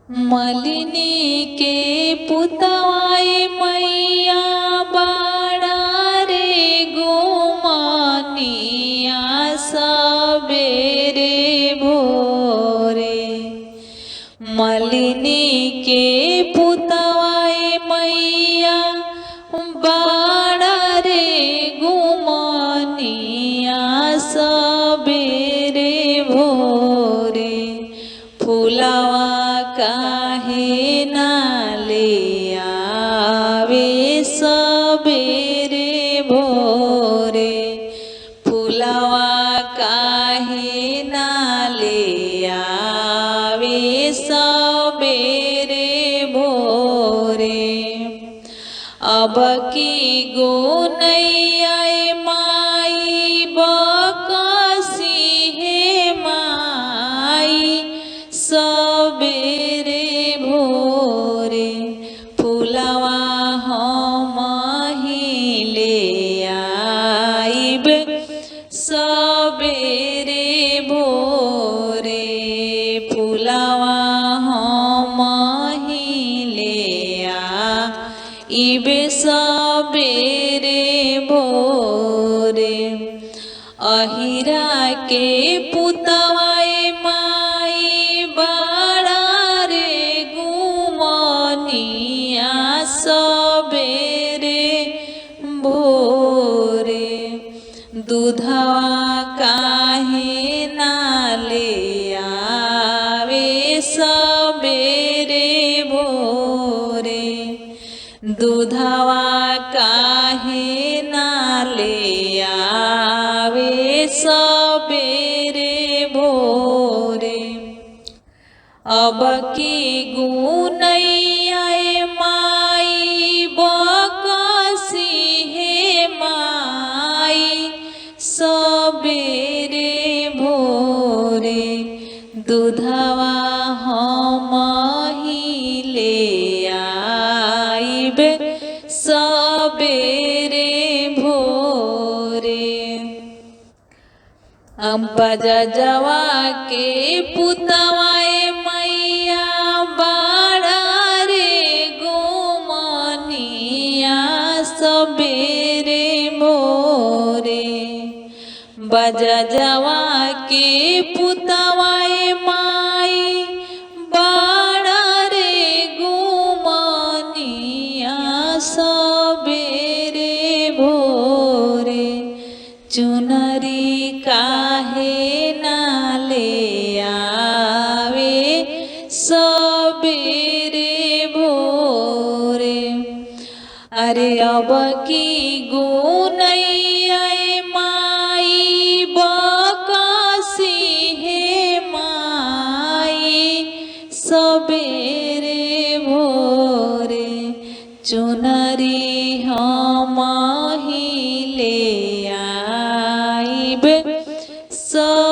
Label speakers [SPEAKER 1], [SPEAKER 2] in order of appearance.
[SPEAKER 1] मलिनी के पुतवाए मैया बाड़ा रे गुमानिया सबेरे भोरे। मलिनी के पुतवाए मैया बाड़ा रे गुमानिया सबेरे भोरे। फुलावा काहे ना ले आवे सबेरे भोरे। फुलावा काहे ना ले आवे सबेरे भोरे। अब की गुनैया माई बकसी हे माई सबेरे भोरे। फुलवा हम ही ले आइब सबेरे भोरे। फुलवा हम ही ले आइब सबेरे भोरे। अहिरा के पुतवाए माई बाड़ा रे गुमानिया सबेरे भोरे। दूधवा काहे ना ले आवे सबेरे भोरे। दूधवा काहे ना ले आवे सबेरे भोरे। अब की गुनैया माई बकसी हे माई सबेरे भोरे। दूधवा हम ही ले आइब सबेरे भोरे। बजवा के पुतवाए मैया बाड़ा रे गुमानिया सबेरे भोरे। बजवा के पुतवाए माई बाड़ा रे गुमानिया सबेरे भोरे। चुनरी काहे ना ले आवे सबेरे भोरे। अरे अब की गुनैया माई बकसी हे माई सबेरे भोरे। चुनरी हम ही ले आइब सब